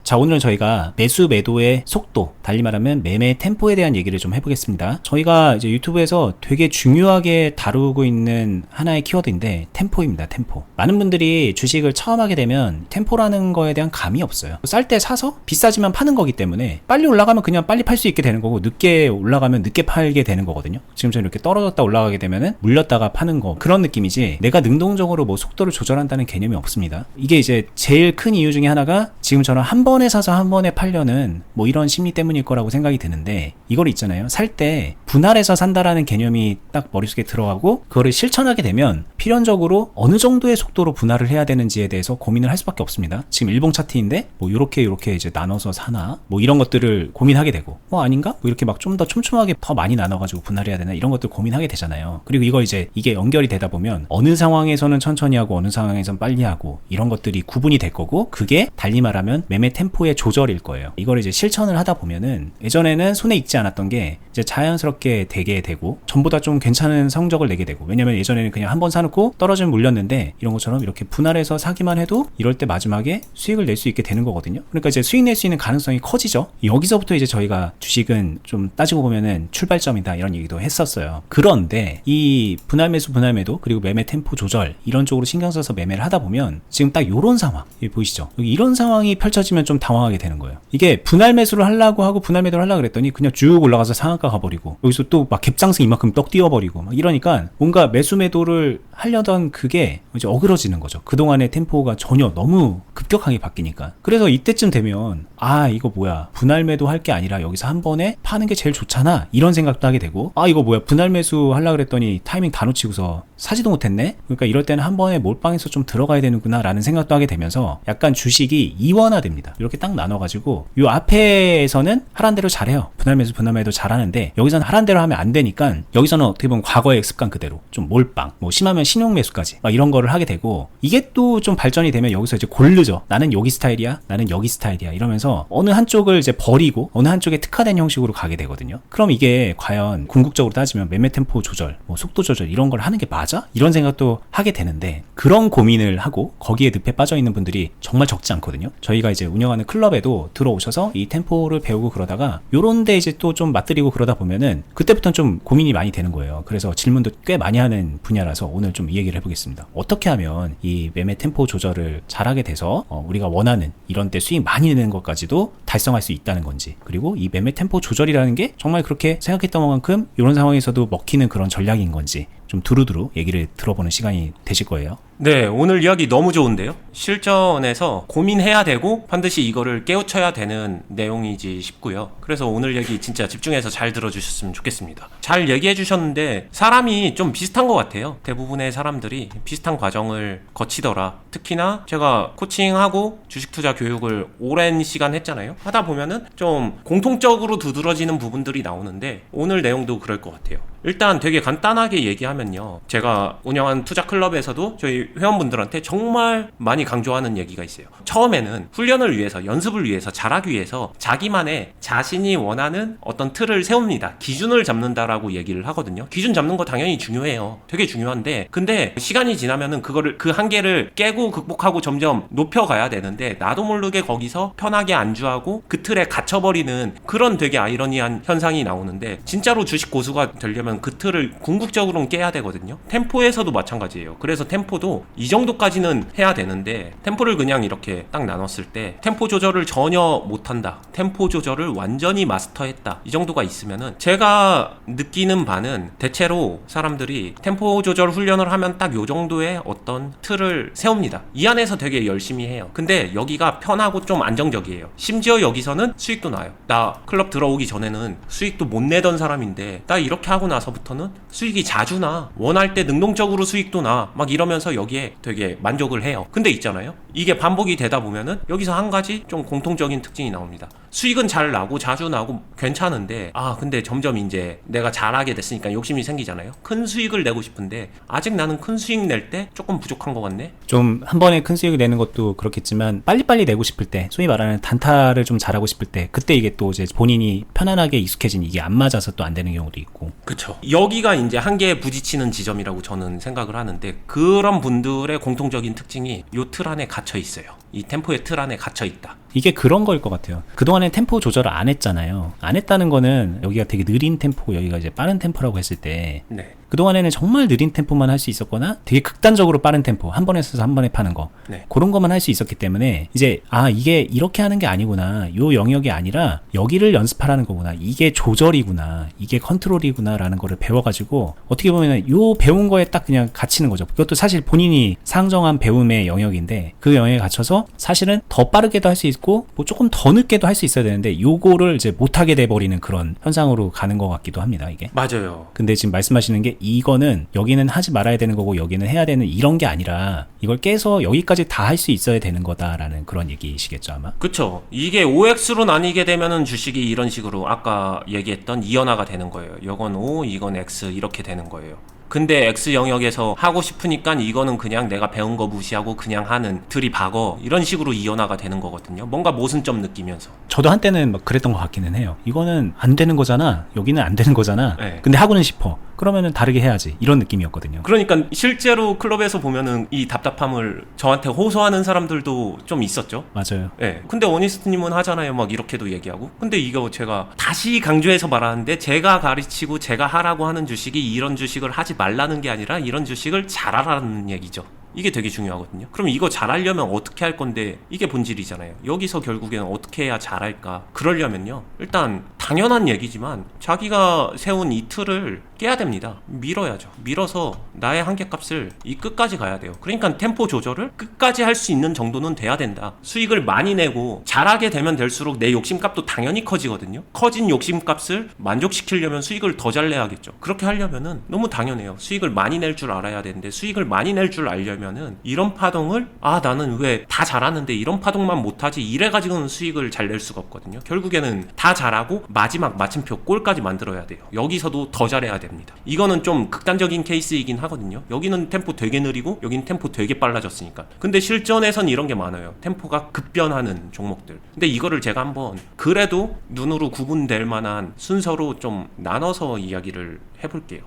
자, 오늘은 저희가 매수 매도의 속도, 달리 말하면 매매 템포에 대한 얘기를 좀 해보겠습니다. 저희가 이제 유튜브에서 되게 중요하게 다루고 있는 하나의 키워드인데 템포입니다. 템포. 많은 분들이 주식을 처음 하게 되면 템포라는 거에 대한 감이 없어요. 쌀 때 사서 비싸지만 파는 거기 때문에 빨리 올라가면 그냥 빨리 팔 수 있게 되는 거고, 늦게 올라가면 늦게 팔게 되는 거거든요. 지금처럼 이렇게 떨어졌다 올라가게 되면은 물렸다가 파는 거, 그런 느낌이지 내가 능동적으로 뭐 속도를 조절한다는 개념이 없습니다. 이게 이제 제일 큰 이유 중에 하나가 지금처럼 한 번에 사서 한 번에 팔려는 뭐 이런 심리 때문일 거라고 생각이 드는데, 이걸 있잖아요. 살 때 분할해서 산다라는 개념이 딱 머릿속에 들어가고 그거를 실천하게 되면 필연적으로 어느 정도의 속도로 분할을 해야 되는지에 대해서 고민을 할 수밖에 없습니다. 지금 일봉 차트인데 뭐 요렇게 이제 나눠서 사나 뭐 이런 것들을 고민하게 되고, 뭐 아닌가? 뭐 이렇게 막 좀 더 촘촘하게 더 많이 나눠가지고 분할해야 되나, 이런 것들 고민하게 되잖아요. 그리고 이거 이게 연결이 되다 보면 어느 상황에서는 천천히 하고 어느 상황에서는 빨리 하고 이런 것들이 구분이 될 거고, 그게 달리 말하면 매매 템포의 조절일 거예요. 이걸 이제 실천을 하다 보면은 예전에는 손에 익지 않았던 게 이제 자연스럽게 되게 되고 전보다 좀 괜찮은 성적을 내게 되고, 왜냐면 예전에는 그냥 한번 사놓고 떨어지면 물렸는데 이런 것처럼 이렇게 분할해서 사기만 해도 이럴 때 마지막에 수익을 낼 수 있게 되는 거거든요. 그러니까 이제 수익 낼 수 있는 가능성이 커지죠. 여기서부터 이제 저희가 주식은 좀 따지고 보면은 출발점이다 이런 얘기도 했었어요. 그런데 이 분할 매수, 분할 매도, 그리고 매매 템포 조절 이런 쪽으로 신경 써서 매매를 하다 보면 지금 딱 요런 상황, 여기 보이시죠? 여기 이런 상황이 펼쳐지면 좀 당황하게 되는 거예요. 이게 분할 매수를 하려고 하고 분할 매도를 하려고 그랬더니 그냥 쭉 올라가서 상한가 가버리고, 여기서 또 막 갭상승 이만큼 떡 뛰어버리고 막 이러니까 뭔가 매수 매도를 하려던 그게 이제 어그러지는 거죠. 그동안의 템포가 전혀 너무 급격하게 바뀌니까. 그래서 이때쯤 되면 이거 뭐야, 분할 매도 할 게 아니라 여기서 한 번에 파는 게 제일 좋잖아, 이런 생각도 하게 되고, 이거 뭐야, 분할 매수 하려고 그랬더니 타이밍 다 놓치고서 사지도 못했네? 그러니까 이럴 때는 한 번에 몰빵해서 좀 들어가야 되는구나 라는 생각도 하게 되면서 약간 주식이 이원화됩니다. 이렇게 딱 나눠가지고 요 앞에서는 하란 대로 잘해요. 분할 매수, 분할 매도 잘하는데 여기서는 하란 대로 하면 안 되니까 여기서는 어떻게 보면 과거의 습관 그대로 좀 몰빵, 뭐 심하면 신용 매수까지 막 이런 거를 하게 되고, 이게 또 좀 발전이 되면 여기서 이제 고르죠. 나는 여기 스타일이야, 나는 여기 스타일이야, 이러면서 어느 한쪽을 이제 버리고 어느 한쪽에 특화된 형식으로 가게 되거든요. 그럼 이게 과연 궁극적으로 따지면 매매 템포 조절, 뭐 속도 조절 이런 걸 하는 게 맞아? 이런 생각도 하게 되는데, 그런 고민을 하고 거기에 늪에 빠져 있는 분들이 정말 적지 않거든요. 저희가 이제 운영하는 클럽에도 들어오셔서 이 템포를 배우고 그러다가 요런데 이제 또 좀 맞들이고 그러다 보면은 그때부터는 좀 고민이 많이 되는 거예요. 그래서 질문도 꽤 많이 하는 분야라서 오늘 좀 이 얘기를 해보겠습니다. 어떻게 하면 이 매매 템포 조절을 잘하게 돼서 우리가 원하는 이런 때 수익 많이 내는 것까지도 달성할 수 있다는 건지, 그리고 이 매매 템포 조절이라는 게 정말 그렇게 생각했던 만큼 이런 상황에서도 먹히는 그런 전략인 건지 좀 두루두루 얘기를 들어보는 시간이 되실 거예요. 네, 오늘 이야기 너무 좋은데요? 실전에서 고민해야 되고 반드시 이거를 깨우쳐야 되는 내용이지 싶고요. 그래서 오늘 얘기 진짜 집중해서 잘 들어주셨으면 좋겠습니다. 잘 얘기해 주셨는데 사람이 좀 비슷한 것 같아요. 대부분의 사람들이 비슷한 과정을 거치더라. 특히나 제가 코칭하고 주식투자 교육을 오랜 시간 했잖아요. 하다 보면은 좀 공통적으로 두드러지는 부분들이 나오는데 오늘 내용도 그럴 것 같아요. 일단 되게 간단하게 얘기하면요, 제가 운영한 투자 클럽에서도 저희 회원분들한테 정말 많이 강조하는 얘기가 있어요. 처음에는 훈련을 위해서, 연습을 위해서, 잘하기 위해서 자기만의 자신이 원하는 어떤 틀을 세웁니다. 기준을 잡는다라고 얘기를 하거든요. 기준 잡는 거 당연히 중요해요. 되게 중요한데, 근데 시간이 지나면은 그거를, 그 한계를 깨고 극복하고 점점 높여가야 되는데, 나도 모르게 거기서 편하게 안주하고 그 틀에 갇혀버리는 그런 되게 아이러니한 현상이 나오는데, 진짜로 주식 고수가 되려면 그 틀을 궁극적으로는 깨야 되거든요. 템포에서도 마찬가지예요. 그래서 템포도 이 정도까지는 해야 되는데, 템포를 그냥 이렇게 딱 나눴을 때 템포 조절을 전혀 못한다, 템포 조절을 완전히 마스터했다, 이 정도가 있으면은, 제가 느끼는 바는 대체로 사람들이 템포 조절 훈련을 하면 딱 요 정도의 어떤 틀을 세웁니다. 이 안에서 되게 열심히 해요. 근데 여기가 편하고 좀 안정적이에요. 심지어 여기서는 수익도 나요. 나 클럽 들어오기 전에는 수익도 못 내던 사람인데 나 이렇게 하고 나서부터는 수익이 자주 나, 원할 때 능동적으로 수익도 나, 막 이러면서 여기에 되게 만족을 해요. 근데 있잖아요, 이게 반복이 되다 보면은 여기서 한 가지 좀 공통적인 특징이 나옵니다. 수익은 잘 나고 자주 나고 괜찮은데, 근데 점점 이제 내가 잘하게 됐으니까 욕심이 생기잖아요. 큰 수익을 내고 싶은데 아직 나는 큰 수익 낼 때 조금 부족한 것 같네. 좀 한 번에 큰 수익을 내는 것도 그렇겠지만 빨리빨리 내고 싶을 때, 소위 말하는 단타를 좀 잘하고 싶을 때, 그때 이게 또 이제 본인이 편안하게 익숙해진 이게 안 맞아서 또 안 되는 경우도 있고. 그쵸. 여기가 이제 한계에 부딪히는 지점이라고 저는 생각을 하는데, 그런 분들의 공통적인 특징이 요 틀 안에 갇혀 있어요. 이 템포의 틀 안에 갇혀 있다. 이게 그런 거일 것 같아요. 그동안에 템포 조절을 안 했잖아요. 안 했다는 거는 여기가 되게 느린 템포고 여기가 이제 빠른 템포라고 했을 때 네. 그동안에는 정말 느린 템포만 할 수 있었거나 되게 극단적으로 빠른 템포 한 번에 써서 한 번에 파는 거 네. 그런 것만 할 수 있었기 때문에 이제 이게 이렇게 하는 게 아니구나, 요 영역이 아니라 여기를 연습하라는 거구나, 이게 조절이구나, 이게 컨트롤이구나 라는 거를 배워가지고 어떻게 보면 요 배운 거에 딱 그냥 갇히는 거죠. 그것도 사실 본인이 상정한 배움의 영역인데 그 영역에 갇혀서 사실은 더 빠르게도 할 수 있고 뭐 조금 더 늦게도 할 수 있어야 되는데 요거를 이제 못하게 돼버리는 그런 현상으로 가는 것 같기도 합니다, 이게. 맞아요. 근데 지금 말씀하시는 게 이거는 여기는 하지 말아야 되는 거고 여기는 해야 되는 이런 게 아니라 이걸 깨서 여기까지 다 할 수 있어야 되는 거다라는 그런 얘기시겠죠, 아마. 그쵸. 이게 OX로 나뉘게 되면은 주식이 이런 식으로 아까 얘기했던 이연화가 되는 거예요. 이건 O, 이건 X 이렇게 되는 거예요. 근데 X 영역에서 하고 싶으니까 이거는 그냥 내가 배운 거 무시하고 그냥 하는 들이박어 이런 식으로 이연화가 되는 거거든요. 뭔가 모순점 느끼면서. 저도 한때는 막 그랬던 것 같기는 해요. 이거는 안 되는 거잖아, 여기는 안 되는 거잖아. 네. 근데 하고는 싶어. 그러면은 다르게 해야지, 이런 느낌이었거든요. 그러니까 실제로 클럽에서 보면은 이 답답함을 저한테 호소하는 사람들도 좀 있었죠. 맞아요. 예. 근데 어니스트님은 하잖아요. 막 이렇게도 얘기하고. 근데 이거 제가 다시 강조해서 말하는데 제가 가르치고 제가 하라고 하는 주식이 이런 주식을 하지 말라는 게 아니라 이런 주식을 잘하라는 얘기죠. 이게 되게 중요하거든요. 그럼 이거 잘하려면 어떻게 할 건데 이게 본질이잖아요. 여기서 결국에는 어떻게 해야 잘할까? 그러려면요. 일단 당연한 얘기지만 자기가 세운 이 틀을 깨야 됩니다. 밀어야죠. 밀어서 나의 한계값을 이 끝까지 가야 돼요. 그러니까 템포 조절을 끝까지 할 수 있는 정도는 돼야 된다. 수익을 많이 내고 잘하게 되면 될수록 내 욕심값도 당연히 커지거든요. 커진 욕심값을 만족시키려면 수익을 더 잘 내야겠죠. 그렇게 하려면은 너무 당연해요. 수익을 많이 낼 줄 알아야 되는데 수익을 많이 낼 줄 알려면은 이런 파동을 나는 왜 다 잘하는데 이런 파동만 못하지 이래가지고는 수익을 잘 낼 수가 없거든요. 결국에는 다 잘하고 마지막 마침표 골까지 만들어야 돼요. 여기서도 더 잘해야 됩니다. 이거는 좀 극단적인 케이스이긴 하거든요. 여기는 템포 되게 느리고 여기는 템포 되게 빨라졌으니까. 근데 실전에선 이런 게 많아요. 템포가 급변하는 종목들. 근데 이거를 제가 한번 그래도 눈으로 구분될 만한 순서로 좀 나눠서 이야기를 해볼게요.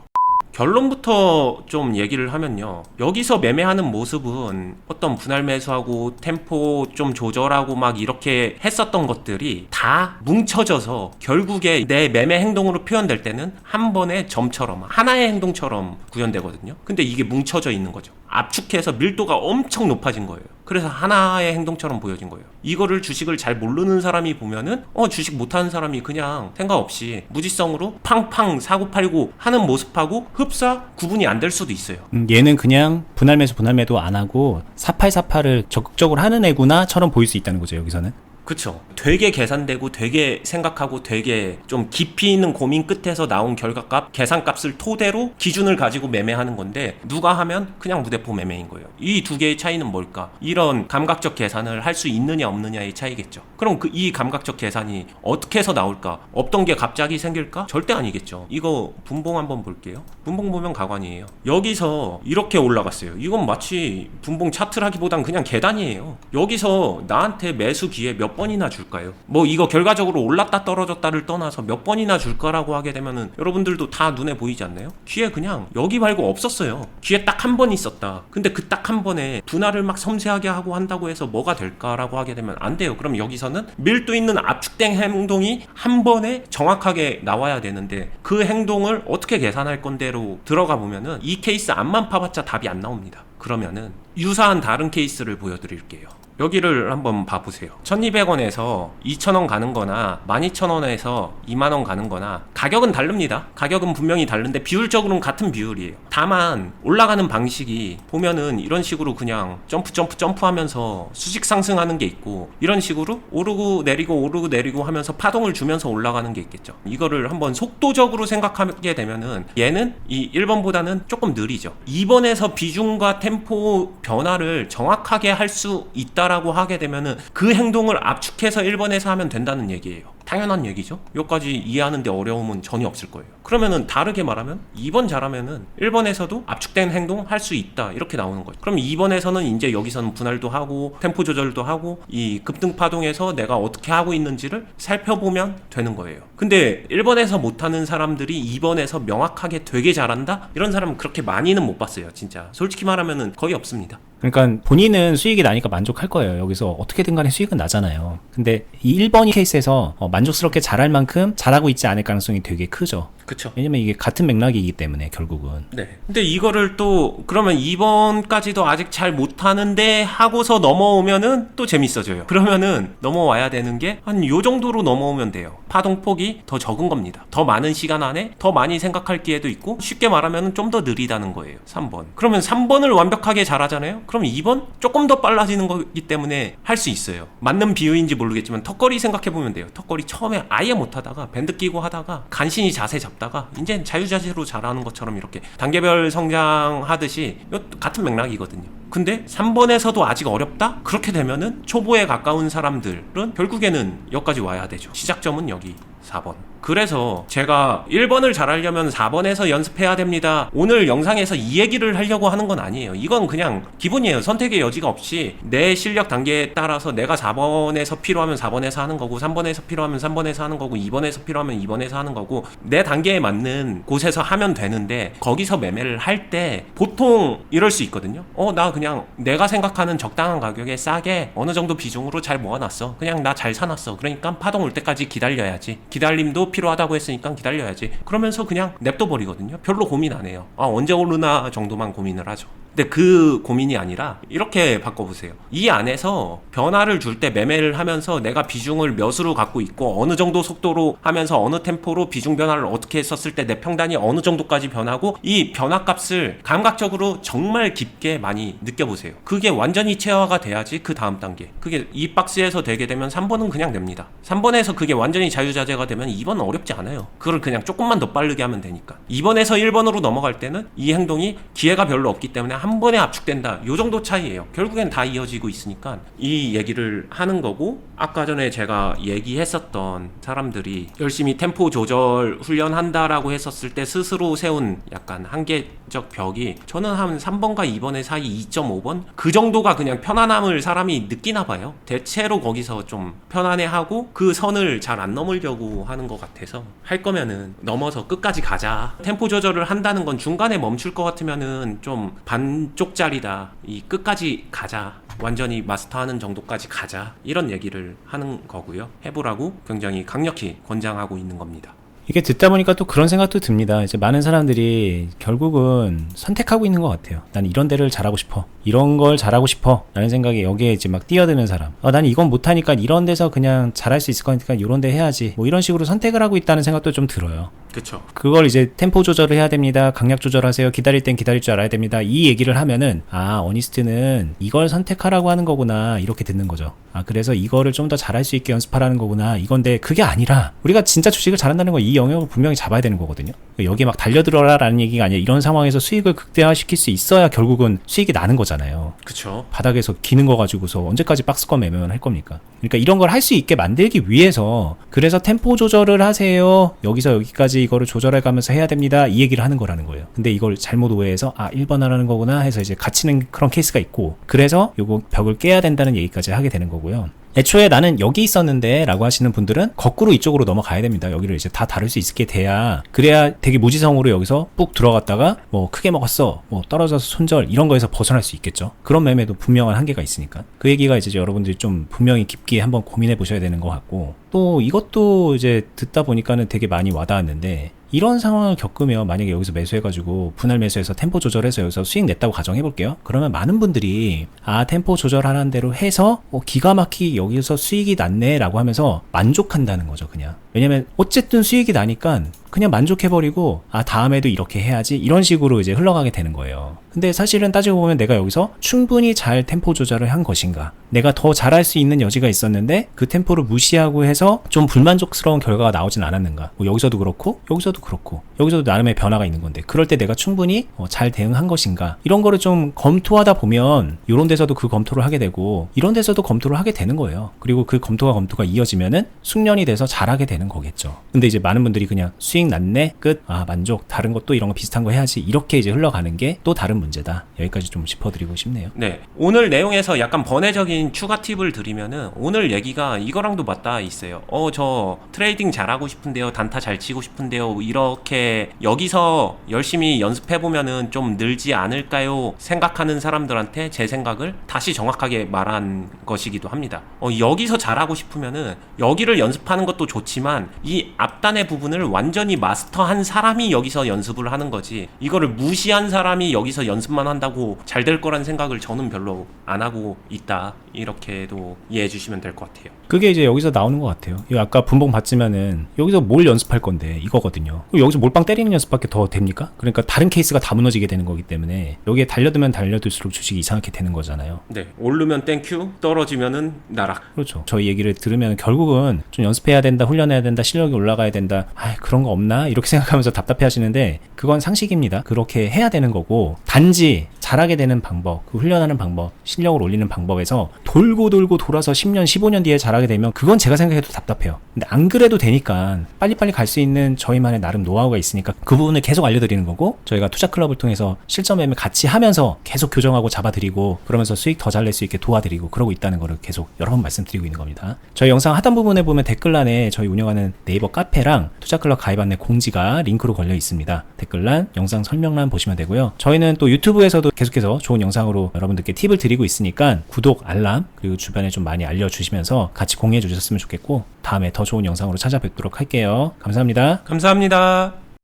결론부터 좀 얘기를 하면요. 여기서 매매하는 모습은 어떤 분할 매수하고 템포 좀 조절하고 막 이렇게 했었던 것들이 다 뭉쳐져서 결국에 내 매매 행동으로 표현될 때는 한 번의 점처럼 하나의 행동처럼 구현되거든요. 근데 이게 뭉쳐져 있는 거죠. 압축해서 밀도가 엄청 높아진 거예요. 그래서 하나의 행동처럼 보여진 거예요. 이거를 주식을 잘 모르는 사람이 보면은 주식 못하는 사람이 그냥 생각 없이 무지성으로 팡팡 사고 팔고 하는 모습하고 흡사 구분이 안 될 수도 있어요. 얘는 그냥 분할 매수 분할 매도 안 하고 4848을 적극적으로 하는 애구나처럼 보일 수 있다는 거죠, 여기서는. 그쵸. 되게 계산되고 되게 생각하고 되게 좀 깊이 있는 고민 끝에서 나온 결과값, 계산값을 토대로 기준을 가지고 매매하는 건데 누가 하면 그냥 무대포 매매인 거예요. 이 두 개의 차이는 뭘까? 이런 감각적 계산을 할 수 있느냐 없느냐의 차이겠죠. 그럼 이 감각적 계산이 어떻게 해서 나올까? 없던 게 갑자기 생길까? 절대 아니겠죠. 이거 분봉 한번 볼게요. 분봉 보면 가관이에요. 여기서 이렇게 올라갔어요. 이건 마치 분봉 차트라기보단 그냥 계단이에요. 여기서 나한테 매수 기회 몇 번이나 줄까요? 뭐 이거 결과적으로 올랐다 떨어졌다를 떠나서 몇 번이나 줄까라고 하게 되면은 여러분들도 다 눈에 보이지 않나요? 기회 그냥 여기 말고 없었어요. 기회 딱 한 번 있었다. 근데 그 딱 한 번에 분할을 막 섬세하게 하고 한다고 해서 뭐가 될까라고 하게 되면 안 돼요. 그럼 여기서는 밀도 있는 압축된 행동이 한 번에 정확하게 나와야 되는데 그 행동을 어떻게 계산할 건데로 들어가 보면은 이 케이스 앞만 파봤자 답이 안 나옵니다. 그러면은 유사한 다른 케이스를 보여드릴게요. 여기를 한번 봐보세요. 1200원에서 2000원 가는 거나 12000원에서 2만원 가는 거나 가격은 다릅니다. 가격은 분명히 다른데 비율적으로는 같은 비율이에요. 다만 올라가는 방식이 보면은 이런 식으로 그냥 점프 하면서 수직 상승하는 게 있고 이런 식으로 오르고 내리고 하면서 파동을 주면서 올라가는 게 있겠죠. 이거를 한번 속도적으로 생각하게 되면은 얘는 이 1번보다는 조금 느리죠. 2번에서 비중과 템포 변화를 정확하게 할 수 있다라고 하게 되면은 그 행동을 압축해서 1번에서 하면 된다는 얘기예요. 당연한 얘기죠. 여기까지 이해하는데 어려움은 전혀 없을 거예요. 그러면은 다르게 말하면 2번 잘하면은 1번에서도 압축된 행동 할 수 있다 이렇게 나오는 거죠. 그럼 2번에서는 이제 여기서는 분할도 하고 템포 조절도 하고 이 급등 파동에서 내가 어떻게 하고 있는지를 살펴보면 되는 거예요. 근데 1번에서 못하는 사람들이 2번에서 명확하게 되게 잘한다? 이런 사람은 그렇게 많이는 못 봤어요. 진짜 솔직히 말하면은 거의 없습니다. 그러니까 본인은 수익이 나니까 만족할 거예요. 여기서 어떻게든 간에 수익은 나잖아요. 근데 이 1번 케이스에서 만족스럽게 잘할 만큼 잘하고 있지 않을 가능성이 되게 크죠. 그쵸. 왜냐면 이게 같은 맥락이기 때문에 결국은. 네. 근데 이거를 또 그러면 2번까지도 아직 잘 못하는데 하고서 넘어오면은 또 재밌어져요. 그러면은 넘어와야 되는 게 한 요 정도로 넘어오면 돼요. 파동폭이 더 적은 겁니다. 더 많은 시간 안에 더 많이 생각할 기회도 있고 쉽게 말하면 좀 더 느리다는 거예요. 3번. 그러면 3번을 완벽하게 잘하잖아요. 그럼 2번 조금 더 빨라지는 거기 때문에 할 수 있어요. 맞는 비유인지 모르겠지만 턱걸이 생각해보면 돼요. 턱걸이 처음에 아예 못하다가 밴드 끼고 하다가 간신히 자세 잡다가 이제 자유자재로 잘하는 것처럼 이렇게 단계별 성장하듯이 같은 맥락이거든요. 근데 3번에서도 아직 어렵다? 그렇게 되면은 초보에 가까운 사람들은 결국에는 여기까지 와야 되죠. 시작점은 여기 4번. 그래서 제가 1번을 잘하려면 4번에서 연습해야 됩니다. 오늘 영상에서 이 얘기를 하려고 하는 건 아니에요. 이건 그냥 기본이에요. 선택의 여지가 없이 내 실력 단계에 따라서 내가 4번에서 필요하면 4번에서 하는 거고 3번에서 필요하면 3번에서 하는 거고 2번에서 필요하면 2번에서 하는 거고 내 단계에 맞는 곳에서 하면 되는데 거기서 매매를 할 때 보통 이럴 수 있거든요. 나 그냥 내가 생각하는 적당한 가격에 싸게 어느 정도 비중으로 잘 모아놨어. 그냥 나 잘 사놨어. 그러니까 파동 올 때까지 기다려야지. 기다림도 필요하다고 했으니까 기다려야지. 그러면서 그냥 냅둬 버리거든요. 별로 고민 안 해요. 언제 오르나 정도만 고민을 하죠. 근데 그 고민이 아니라 이렇게 바꿔보세요. 이 안에서 변화를 줄 때 매매를 하면서 내가 비중을 몇으로 갖고 있고 어느 정도 속도로 하면서 어느 템포로 비중 변화를 어떻게 했었을 때 내 평단이 어느 정도까지 변하고 이 변화값을 감각적으로 정말 깊게 많이 느껴보세요. 그게 완전히 체화가 돼야지 그 다음 단계. 그게 이 박스에서 되게 되면 3번은 그냥 냅니다. 3번에서 그게 완전히 자유자재가 되면 2번은 어렵지 않아요. 그걸 그냥 조금만 더 빠르게 하면 되니까. 2번에서 1번으로 넘어갈 때는 이 행동이 기회가 별로 없기 때문에 한 번에 압축된다. 요 정도 차이예요. 결국엔 다 이어지고 있으니까 이 얘기를 하는 거고, 아까 전에 제가 얘기했었던 사람들이 열심히 템포 조절 훈련한다라고 했었을 때 스스로 세운 약간 한계적 벽이 저는 한 3번과 2번의 사이 2.5번? 그 정도가 그냥 편안함을 사람이 느끼나 봐요. 대체로 거기서 좀 편안해하고 그 선을 잘 안 넘으려고 하는 것 같아서 할 거면은 넘어서 끝까지 가자. 템포 조절을 한다는 건 중간에 멈출 것 같으면은 좀 반쪽짜리다. 이 끝까지 가자. 완전히 마스터하는 정도까지 가자. 이런 얘기를 하는 거고요. 해보라고 굉장히 강력히 권장하고 있는 겁니다. 이게 듣다 보니까 또 그런 생각도 듭니다. 이제 많은 사람들이 결국은 선택하고 있는 것 같아요. 난 이런 데를 잘하고 싶어. 이런 걸 잘하고 싶어. 라는 생각에 여기에 이제 막 뛰어드는 사람. 난 이건 못하니까 이런 데서 그냥 잘할 수 있을 거니까 이런 데 해야지. 뭐 이런 식으로 선택을 하고 있다는 생각도 좀 들어요. 그쵸. 그걸 이제 템포 조절을 해야 됩니다. 강약 조절하세요. 기다릴 땐 기다릴 줄 알아야 됩니다. 이 얘기를 하면은 어니스트는 이걸 선택하라고 하는 거구나. 이렇게 듣는 거죠. 그래서 이거를 좀 더 잘할 수 있게 연습하라는 거구나. 이건데 그게 아니라 우리가 진짜 주식을 잘한다는 건 이 영역을 분명히 잡아야 되는 거거든요. 여기에 막 달려들어라 라는 얘기가 아니라 이런 상황에서 수익을 극대화시킬 수 있어야 결국은 수익이 나는 거잖아요. 그쵸. 바닥에서 기는 거 가지고서 언제까지 박스권 매매만 할 겁니까? 그러니까 이런 걸 할 수 있게 만들기 위해서 그래서 템포 조절을 하세요. 여기서 여기까지 이거를 조절해 가면서 해야 됩니다. 이 얘기를 하는 거라는 거예요. 근데 이걸 잘못 오해해서 1번 하라는 거구나 해서 이제 갇히는 그런 케이스가 있고, 그래서 요거 벽을 깨야 된다는 얘기까지 하게 되는 거고요. 애초에 나는 여기 있었는데 라고 하시는 분들은 거꾸로 이쪽으로 넘어가야 됩니다. 여기를 이제 다 다룰 수 있게 돼야, 그래야 되게 무지성으로 여기서 뿍 들어갔다가 뭐 크게 먹었어, 뭐 떨어져서 손절 이런 거에서 벗어날 수 있겠죠. 그런 매매도 분명한 한계가 있으니까 그 얘기가 이제 여러분들이 좀 분명히 깊게 한번 고민해 보셔야 되는 것 같고, 또 이것도 이제 듣다 보니까는 되게 많이 와닿았는데, 이런 상황을 겪으면 만약에 여기서 매수해가지고 분할 매수해서 템포 조절해서 여기서 수익 냈다고 가정해볼게요. 그러면 많은 분들이 템포 조절하는 대로 해서 기가 막히게 여기서 수익이 났네 라고 하면서 만족한다는 거죠. 그냥 왜냐면 어쨌든 수익이 나니까 그냥 만족해버리고 다음에도 이렇게 해야지 이런 식으로 이제 흘러가게 되는 거예요. 근데 사실은 따지고 보면 내가 여기서 충분히 잘 템포 조절을 한 것인가, 내가 더 잘할 수 있는 여지가 있었는데 그 템포를 무시하고 해서 좀 불만족스러운 결과가 나오진 않았는가. 뭐 여기서도 그렇고 여기서도 그렇고 여기서도 나름의 변화가 있는 건데 그럴 때 내가 충분히 잘 대응한 것인가, 이런 거를 좀 검토하다 보면 이런 데서도 그 검토를 하게 되고 이런 데서도 검토를 하게 되는 거예요. 그리고 그 검토가 이어지면은 숙련이 돼서 잘하게 되는 거겠죠. 근데 이제 많은 분들이 그냥 수익 났네 끝, 만족, 다른 것도 이런 거 비슷한 거 해야지, 이렇게 이제 흘러가는 게 또 다른 문제다. 여기까지 좀 짚어드리고 싶네요. 네, 오늘 내용에서 약간 번외적인 추가 팁을 드리면은 오늘 얘기가 이거랑도 맞닿아 있어요. 저 트레이딩 잘하고 싶은데요, 단타 잘 치고 싶은데요, 이렇게 여기서 열심히 연습해보면은 좀 늘지 않을까요 생각하는 사람들한테 제 생각을 다시 정확하게 말한 것이기도 합니다. 여기서 잘하고 싶으면은 여기를 연습하는 것도 좋지만 이 앞단의 부분을 완전히 마스터한 사람이 여기서 연습을 하는 거지, 이거를 무시한 사람이 여기서 연습만 한다고 잘 될 거란 생각을 저는 별로 안 하고 있다, 이렇게도 이해해 주시면 될 것 같아요. 그게 이제 여기서 나오는 것 같아요. 이거 아까 분봉 봤지만은 여기서 뭘 연습할 건데 이거거든요. 여기서 몰빵 때리는 연습밖에 더 됩니까? 그러니까 다른 케이스가 다 무너지게 되는 거기 때문에 여기에 달려들면 달려들수록 주식이 이상하게 되는 거잖아요. 네, 오르면 땡큐, 떨어지면은 나락. 그렇죠. 저희 얘기를 들으면 결국은 좀 연습해야 된다, 훈련해야 된다, 실력이 올라가야 된다, 그런 거 없나? 이렇게 생각하면서 답답해 하시는데 그건 상식입니다. 그렇게 해야 되는 거고, 단지 잘하게 되는 방법, 그 훈련하는 방법, 실력을 올리는 방법에서 돌고 돌고 돌아서 10년, 15년 뒤에 잘하게 되면 그건 제가 생각해도 답답해요. 근데 안 그래도 되니까 빨리빨리 갈 수 있는 저희만의 나름 노하우가 있으니까 그 부분을 계속 알려드리는 거고, 저희가 투자 클럽을 통해서 실전 매매 같이 하면서 계속 교정하고 잡아드리고 그러면서 수익 더 잘 낼 수 있게 도와드리고 그러고 있다는 거를 계속 여러 번 말씀드리고 있는 겁니다. 저희 영상 하단 부분에 보면 댓글란에 저희 운영하는 네이버 카페랑 투자 클럽 가입 안내 공지가 링크로 걸려 있습니다. 댓글란, 영상 설명란 보시면 되고요. 저희는 또 유튜브에서도 계속해서 좋은 영상으로 여러분들께 팁을 드리고 있으니까 구독, 알람, 그리고 주변에 좀 많이 알려주시면서 같이 공유해 주셨으면 좋겠고, 다음에 더 좋은 영상으로 찾아뵙도록 할게요. 감사합니다. 감사합니다.